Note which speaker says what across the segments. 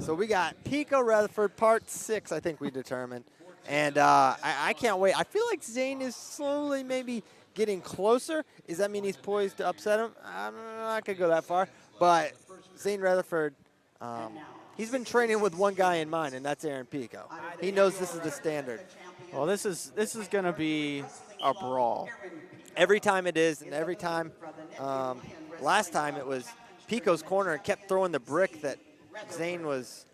Speaker 1: So we got Pico Retherford Part 6, I think we determined. And I can't wait. I feel like Zain is slowly maybe getting closer. Does that mean he's poised to upset him? I'm not going to go that far. But Zain Retherford, he's been training with one guy in mind, and that's Aaron Pico. He knows this is the standard.
Speaker 2: Well, this is going to be a brawl.
Speaker 1: Every time it is, and every time, last time it was Pico's corner and kept throwing the brick that Zain was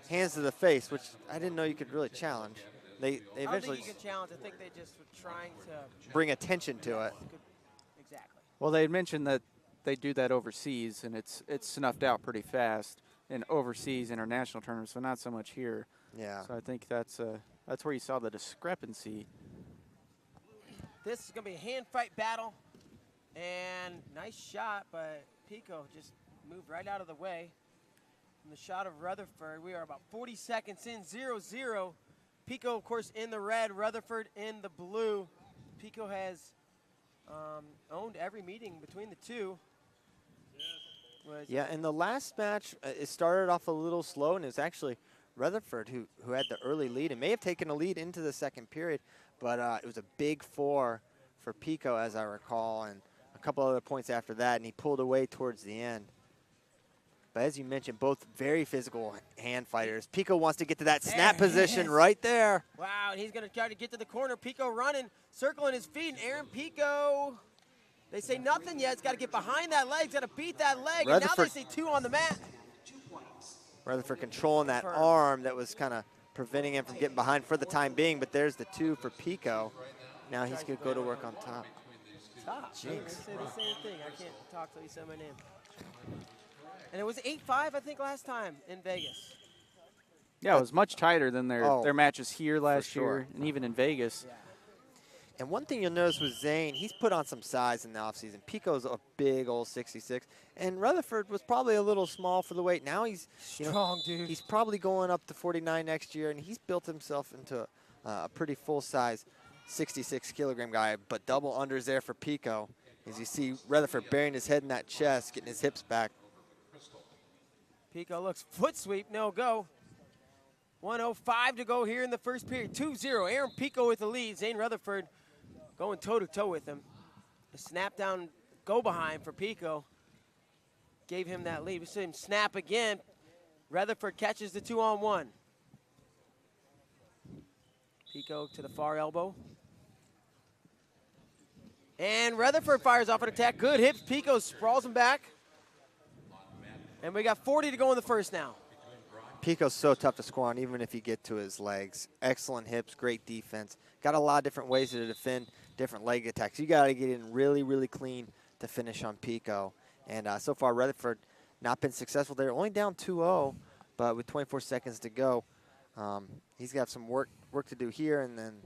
Speaker 1: hands to the face, which I didn't know you could really challenge. They eventually
Speaker 3: I don't think you could challenge. I think they just were trying to
Speaker 1: bring attention to it.
Speaker 3: Exactly.
Speaker 2: Well, they had mentioned that they do that overseas, and it's snuffed out pretty fast in overseas international tournaments, so not so much here.
Speaker 1: Yeah.
Speaker 2: So I think that's where you saw the discrepancy.
Speaker 3: This is going to be a hand fight battle, and nice shot, but Pico just moved right out of the way from the shot of Retherford. We are about 40 seconds in, 0-0. Pico, of course, in the red, Retherford in the blue. Pico has owned every meeting between the two.
Speaker 1: Yeah, in the last match, it started off a little slow, and it was actually Retherford who had the early lead and may have taken a lead into the second period, but it was a big 4 for Pico, as I recall, and a couple other points after that, and he pulled away towards the end. But as you mentioned, both very physical hand fighters. Pico wants to get to that snap position right there.
Speaker 3: Wow, and he's going to try to get to the corner. Pico running, circling his feet, and Aaron Pico, they say nothing yet. He's got to get behind that leg. He's got to beat that leg, and now they say 2 on the mat.
Speaker 1: Retherford controlling that arm that was kind of preventing him from getting behind for the time being, but there's the 2 for Pico. Now he's going to go to work on top.
Speaker 3: Top, jinx. They say the same thing. I can't talk till you say my name. And it was 8-5, I think, last time in Vegas.
Speaker 2: Yeah, it was much tighter than their matches here last year, and even in Vegas.
Speaker 3: Yeah.
Speaker 1: And one thing you'll notice with Zain, he's put on some size in the offseason. Pico's a big old 66, and Retherford was probably a little small for the weight. Now he's
Speaker 3: strong, dude.
Speaker 1: He's probably going up to 49 next year, and he's built himself into a pretty full-size 66-kilogram guy. But double unders there for Pico, as you see Retherford burying his head in that chest, getting his hips back.
Speaker 3: Pico looks foot sweep, no go. 1:05 to go here in the first period. 2-0, Aaron Pico with the lead. Zain Retherford going toe-to-toe with him. A snap down, go behind for Pico. Gave him that lead. We see him snap again. Retherford catches the 2-on-1. Pico to the far elbow. And Retherford fires off an attack. Good hips. Pico sprawls him back. And we got 40 to go in the first now.
Speaker 1: Pico's so tough to score on, even if you get to his legs. Excellent hips, great defense. Got a lot of different ways to defend different leg attacks. You got to get in really, really clean to finish on Pico. And so far, Retherford not been successful there. Only down 2-0, but with 24 seconds to go, he's got some work to do here, and then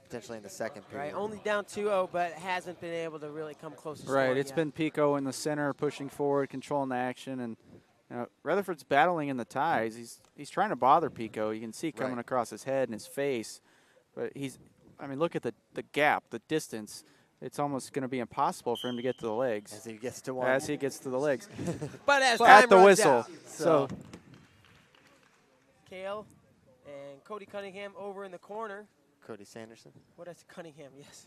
Speaker 1: potentially in the second period.
Speaker 3: Right, only down 2-0, but hasn't been able to really come close to
Speaker 2: Right, it's
Speaker 3: yet.
Speaker 2: been Pico in the center, pushing forward, controlling the action, and Retherford's battling in the ties. He's trying to bother Pico. You can see coming across his head and his face, but look at the gap, the distance. It's almost going to be impossible for him to get to the legs.
Speaker 1: As he gets to one.
Speaker 2: As he gets to the legs.
Speaker 3: But as
Speaker 2: at
Speaker 3: time
Speaker 2: the
Speaker 3: runs
Speaker 2: whistle.
Speaker 3: out.
Speaker 2: So
Speaker 3: Kale and Cody Cunningham over in the corner.
Speaker 1: Cody Sanderson.
Speaker 3: What is Cunningham? Yes.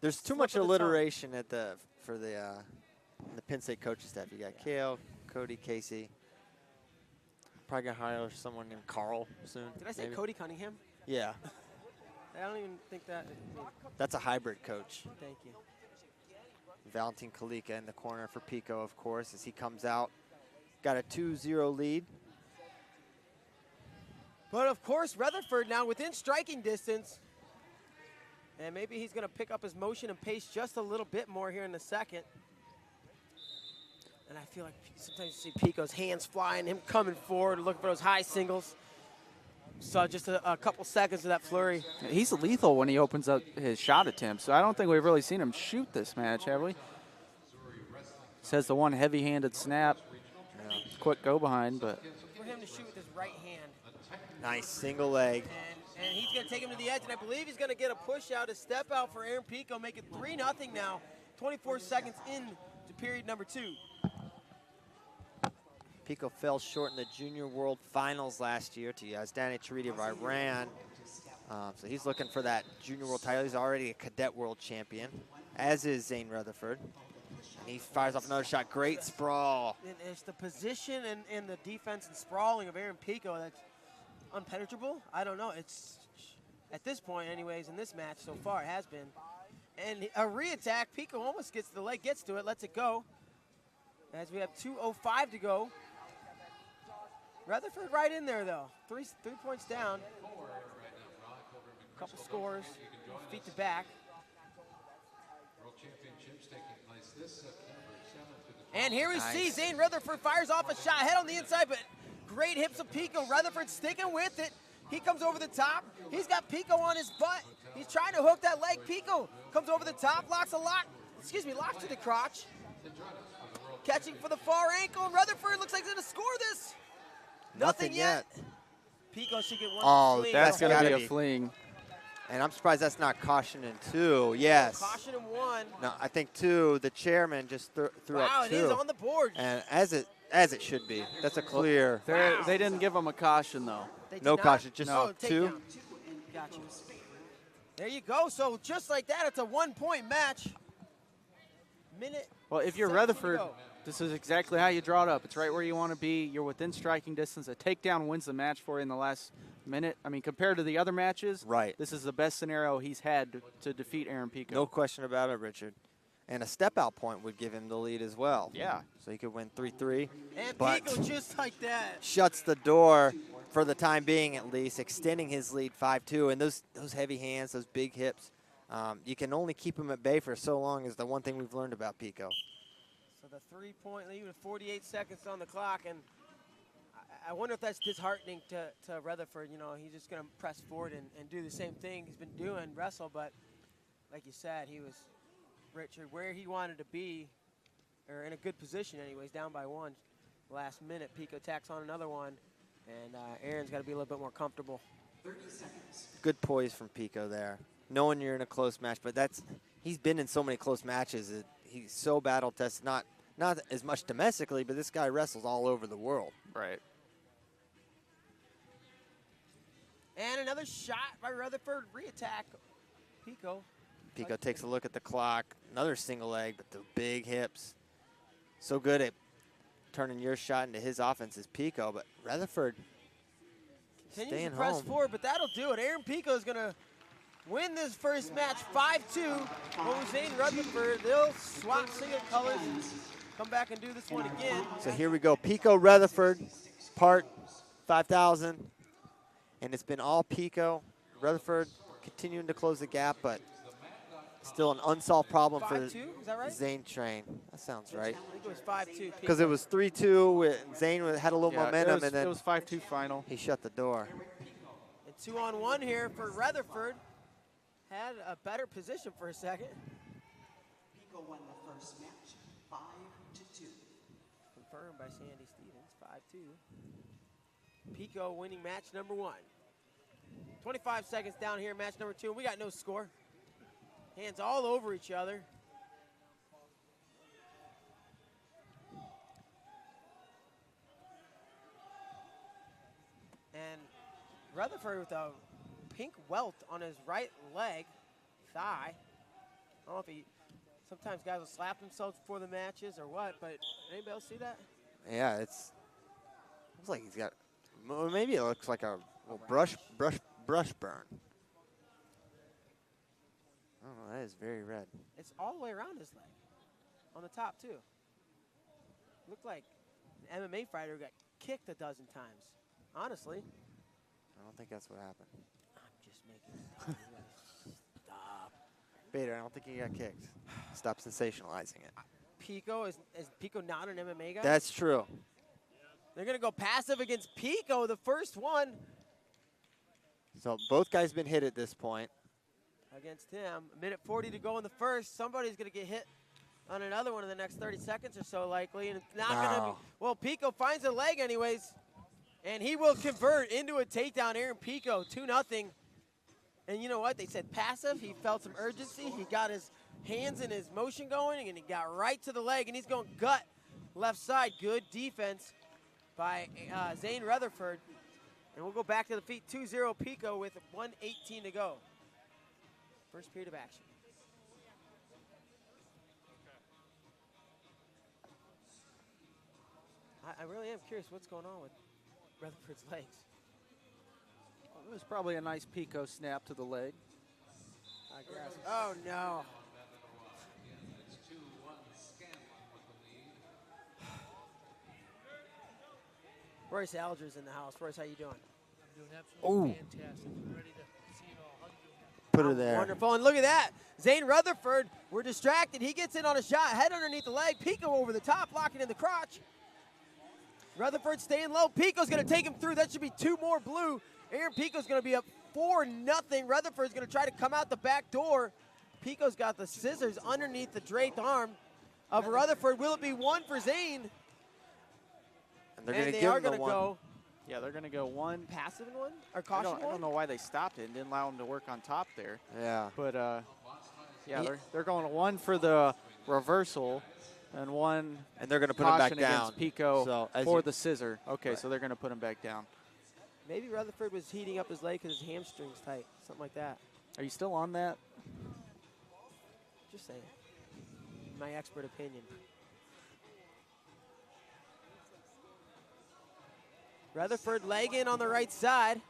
Speaker 1: There's too much alliteration for the Penn State coaching staff. You got Kale, Cody, Casey. Probably gonna hire someone named Carl soon.
Speaker 3: Did I say
Speaker 1: maybe?
Speaker 3: Cody Cunningham?
Speaker 1: Yeah.
Speaker 3: I don't even think that.
Speaker 1: That's a hybrid coach.
Speaker 3: Thank you.
Speaker 1: Valentin Kalika in the corner for Pico, of course, as he comes out. Got a 2-0 lead.
Speaker 3: But of course, Retherford now within striking distance. And maybe he's going to pick up his motion and pace just a little bit more here in the second. And I feel like sometimes you see Pico's hands flying, him coming forward, looking for those high singles. Saw just a couple seconds of that flurry.
Speaker 2: he's lethal when he opens up his shot attempts. So I don't think we've really seen him shoot this match, have we? Says the one heavy-handed snap. Yeah. Quick go behind, but.
Speaker 3: For him to shoot with his right hand.
Speaker 1: Nice single leg.
Speaker 3: And he's going to take him to the edge, and I believe he's going to get a push out, a step out for Aaron Pico, make it 3-0 now. 24 seconds in to period number 2.
Speaker 1: Pico fell short in the Junior World Finals last year to Yazdani Chariti of Iran. So he's looking for that Junior World title. He's already a Cadet World Champion, as is Zain Retherford. And he fires off another shot. Great sprawl.
Speaker 3: It's the position and the defense and sprawling of Aaron Pico that's unpenetrable. I don't know. It's, at this point anyways, in this match so far, it has been. And a re-attack. Pico almost gets to the leg, gets to it, lets it go. As we have 2:05 to go. Retherford right in there, though. Three points down. Couple scores, feet to back. And here we see Zain Retherford fires off a shot, head on the inside, but great hips of Pico. Retherford sticking with it. He comes over the top. He's got Pico on his butt. He's trying to hook that leg. Pico comes over the top, locks to the crotch. Catching for the far ankle, and Retherford looks like he's gonna score this. Nothing yet. Pico should get one.
Speaker 1: Oh,
Speaker 2: That's going to
Speaker 1: gotta
Speaker 2: be a fling.
Speaker 1: And I'm surprised that's not caution in 2. Yes.
Speaker 3: Caution in 1.
Speaker 1: No, I think 2. The chairman just threw up 2.
Speaker 3: Wow, it is on the board.
Speaker 1: And as it should be. That's a clear.
Speaker 3: Wow.
Speaker 2: They didn't give him a caution, though.
Speaker 3: They did
Speaker 1: No
Speaker 3: not?
Speaker 1: caution, just
Speaker 3: Oh,
Speaker 1: 2.
Speaker 3: takedown. Gotcha. There you go. So just like that, it's a 1-point match. Minute.
Speaker 2: Well, if you're
Speaker 3: 17 to
Speaker 2: Retherford,
Speaker 3: go.
Speaker 2: this is exactly how you draw it up. It's right where you want to be. You're within striking distance. A takedown wins the match for you in the last minute. I mean, compared to the other matches,
Speaker 1: Right.
Speaker 2: this is the best scenario he's had to defeat Aaron Pico.
Speaker 1: No question about it, Richard. And a step-out point would give him the lead as well.
Speaker 2: Yeah.
Speaker 1: So he could win 3-3.
Speaker 3: And
Speaker 1: But
Speaker 3: Pico just like that.
Speaker 1: shuts the door for the time being, at least, extending his lead 5-2. And those heavy hands, those big hips, you can only keep him at bay for so long is the one thing we've learned about Pico.
Speaker 3: So the 3-point lead with 48 seconds on the clock, and I wonder if that's disheartening to Retherford. You know, he's just going to press forward and do the same thing he's been doing, wrestle. But like you said, he was, Richard, where he wanted to be, or in a good position anyways, down by 1. Last minute, Pico tacks on another one, and Aaron's got to be a little bit more comfortable.
Speaker 4: 30 seconds.
Speaker 1: Good poise from Pico there. Knowing you're in a close match, but he's been in so many close matches. He's so battle-tested, not as much domestically, but this guy wrestles all over the world.
Speaker 2: Right.
Speaker 3: And another shot by Retherford, re-attack Pico.
Speaker 1: Pico takes a look at the clock. Another single leg, but the big hips. So good at turning your shot into his offense is Pico, but Retherford
Speaker 3: Continues
Speaker 1: staying
Speaker 3: to press
Speaker 1: home.
Speaker 3: forward, but that'll do it. Aaron Pico is going to win this first match 5-2 over Zain Retherford. They'll swap single colors and come back and do this one again.
Speaker 1: So here we go. Pico Retherford, part 5,000. And it's been all Pico. Retherford continuing to close the gap, but still an unsolved problem
Speaker 3: 5-2,
Speaker 1: for
Speaker 3: is that right?
Speaker 1: Zain Train. That sounds right.
Speaker 3: I think it was 5-2.
Speaker 1: Because it was 3-2. Zain had a little
Speaker 2: Yeah,
Speaker 1: momentum, and then
Speaker 2: it was 5-2 final.
Speaker 1: he shut the door.
Speaker 3: And 2-on-1 here for Retherford. Had a better position for a second.
Speaker 4: Pico won the first match, 5-2.
Speaker 3: Confirmed by Sandy Stevens, 5-2. Pico winning match number 1. 25 seconds down here, match number 2. We got no score. Hands all over each other. And Retherford with a pink welt on his right leg, thigh. I don't know if sometimes guys will slap themselves before the matches or what, but anybody else see that?
Speaker 1: Yeah, looks like he's got, maybe it looks like a little brush burn. Oh, that is very red.
Speaker 3: It's all the way around his leg, on the top too. Looked like an MMA fighter who got kicked a dozen times. Honestly,
Speaker 1: I don't think that's what happened.
Speaker 3: I'm just making it up. Stop.
Speaker 1: Bader, I don't think he got kicked. Stop sensationalizing it.
Speaker 3: Pico, is Pico not an MMA guy?
Speaker 1: That's true.
Speaker 3: They're going to go passive against Pico, the first one
Speaker 1: So both guys been hit at this point.
Speaker 3: against him. A minute 40 to go in the first. Somebody's going to get hit on another one in the next 30 seconds or so likely. And it's not going to be. Well, Pico finds a leg anyways. And he will convert into a takedown. Aaron Pico, 2-0. And you know what? They said passive. He felt some urgency. He got his hands and his motion going, and he got right to the leg. And he's going gut left side. Good defense by Zain Retherford. And we'll go back to the feet, 2-0 Pico with 1:18 to go. First period of action. I really am curious what's going on with Retherford's legs.
Speaker 2: Well, it was probably a nice Pico snap to the leg.
Speaker 3: Oh, no. Royce Alger's in the house. Royce, how you doing?
Speaker 5: I'm doing absolutely
Speaker 1: Ooh.
Speaker 5: fantastic. I'm ready to see it all. How you doing?
Speaker 1: Put her there.
Speaker 3: Wonderful. And look at that. Zain Retherford, we're distracted. He gets in on a shot, head underneath the leg. Pico over the top, locking in the crotch. Rutherford staying low. Pico's going to take him through. That should be 2 more blue. Aaron Pico's going to be up 4-0. Rutherford's going to try to come out the back door. Pico's got the scissors underneath the draped arm of Rutherford. Will it be 1 for Zain?
Speaker 1: And they're going to
Speaker 3: they
Speaker 1: give
Speaker 3: are
Speaker 1: him the
Speaker 3: going to
Speaker 1: one.
Speaker 3: go
Speaker 2: Yeah, they're going to go one.
Speaker 3: passive in one? Or
Speaker 2: I
Speaker 3: caution
Speaker 2: don't
Speaker 3: one?
Speaker 2: know why they stopped it and didn't allow him to work on top there.
Speaker 1: Yeah.
Speaker 2: But, yeah, they're going 1 for the reversal and 1
Speaker 1: And they're going to put him back
Speaker 2: caution
Speaker 1: down.
Speaker 2: against Pico
Speaker 1: So, as
Speaker 2: for
Speaker 1: you-
Speaker 2: the scissor. Okay,
Speaker 1: Right.
Speaker 2: so they're going to put him back down.
Speaker 3: Maybe Rutherford was heating up his leg because his hamstring's tight. Something like that.
Speaker 2: Are you still on that?
Speaker 3: Just saying. My expert opinion. Rutherford leg in on the right side.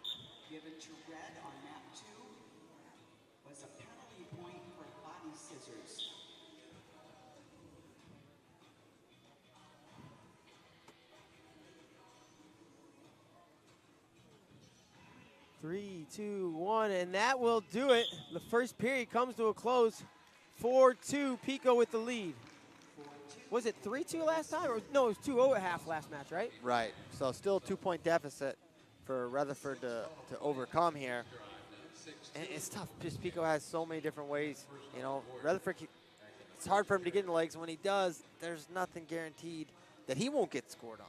Speaker 4: Given to red on map 2 was a penalty point for body scissors.
Speaker 3: Three, two, one, and that will do it. The first period comes to a close. 4-2, Pico with the lead. Was it 3-2 last time? Or no, it was 2-0 at half last match, right?
Speaker 1: Right. So still a 2-point deficit for Rutherford to overcome here. And it's tough because Pico has so many different ways. You know, Rutherford, it's hard for him to get in the legs. When he does, there's nothing guaranteed that he won't get scored on.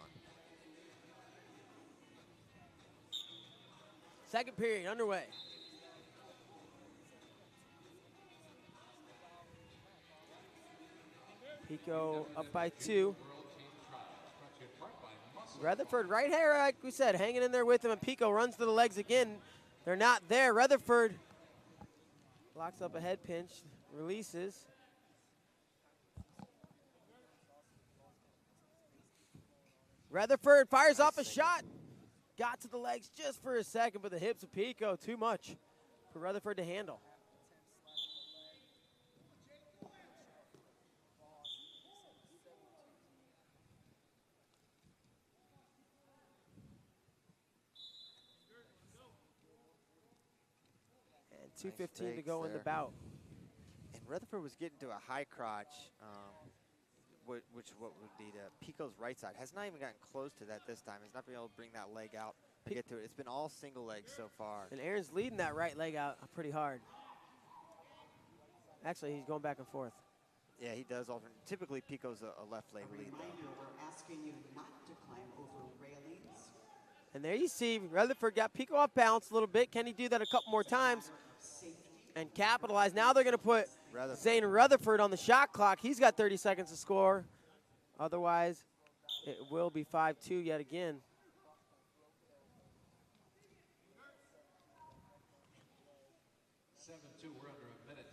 Speaker 3: Second period underway. Pico up by 2. Rutherford right here, like we said, hanging in there with him, and Pico runs to the legs again. They're not there. Rutherford locks up a head pinch, releases. Rutherford fires off a shot. Got to the legs just for a second, but the hips of Pico, too much for Rutherford to handle. And 2:15 to go in the bout.
Speaker 1: And Rutherford was getting to a high crotch, which what would be to Pico's right side. Has not even gotten close to that this time. Has not been able to bring that leg out to get to it. It's been all single legs so far.
Speaker 3: And Aaron's leading that right leg out pretty hard. Actually, he's going back and forth.
Speaker 1: Yeah, he does alternate. Typically, Pico's a left leg
Speaker 4: A
Speaker 1: lead,
Speaker 4: reminder,
Speaker 1: though.
Speaker 4: we're asking you not to climb over railings.
Speaker 3: And there you see Rutherford got Pico off balance a little bit. Can he do that a couple more times and capitalize? Now they're going to put Zain Rutherford on the shot clock. He's got 30 seconds to score. Otherwise, it will be 5-2 yet again.
Speaker 6: We're under a minute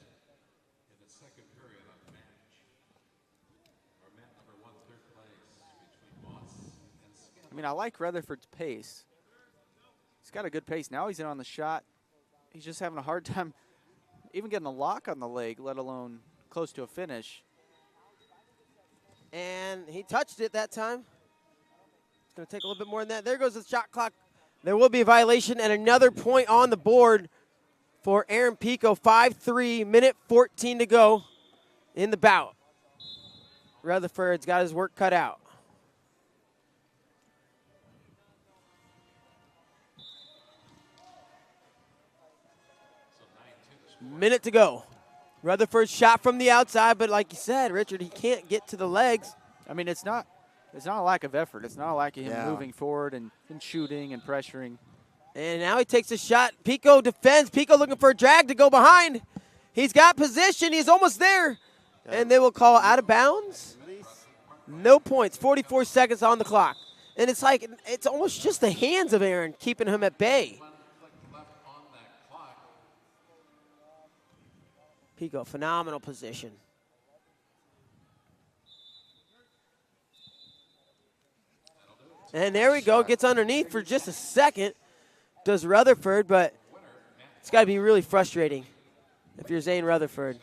Speaker 6: in the second period of the match. Our mat number 1, third place between Moss and Skin.
Speaker 2: I mean, I like Rutherford's pace. He's got a good pace. Now he's in on the shot. He's just having a hard time even getting a lock on the leg, let alone close to a finish.
Speaker 3: And he touched it that time. It's going to take a little bit more than that. There goes the shot clock. There will be a violation and another point on the board for Aaron Pico. 5-3, minute 14 to go in the bout. Rutherford's got his work cut out. Minute to go. Rutherford shot from the outside, but like you said, Richard, he can't get to the legs.
Speaker 2: I mean, it's not a lack of effort. It's not a lack of him
Speaker 1: Yeah.
Speaker 2: moving forward and shooting and pressuring.
Speaker 3: And now he takes a shot. Pico defends. Pico looking for a drag to go behind. He's got position. He's almost there. And they will call out of bounds. No points. 44 seconds on the clock. And it's like, it's almost just the hands of Aaron keeping him at bay.
Speaker 6: 1 click left on that clock.
Speaker 3: Pico, phenomenal position. And there we go, gets underneath for just a second. Does Retherford, but it's got to be really frustrating if you're Zain Retherford.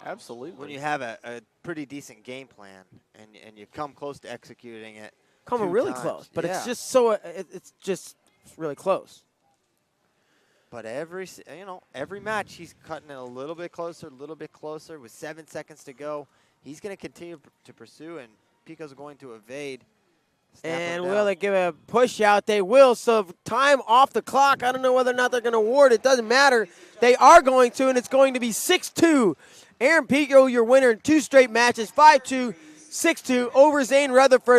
Speaker 2: Absolutely.
Speaker 1: When you have a pretty decent game plan and you come close to executing it.
Speaker 3: Coming
Speaker 1: 2
Speaker 3: really
Speaker 1: times.
Speaker 3: close, but
Speaker 1: Yeah.
Speaker 3: it's just so, it's just really close.
Speaker 1: But every match he's cutting it a little bit closer, with 7 seconds to go. He's going to continue to pursue, and Pico's going to evade.
Speaker 3: And will they give a push out? They will. So time off the clock. I don't know whether or not they're going to award it. Doesn't matter. They are going to, and it's going to be 6-2. Aaron Pico, your winner in 2 straight matches, 5-2, 6-2 over Zain Retherford.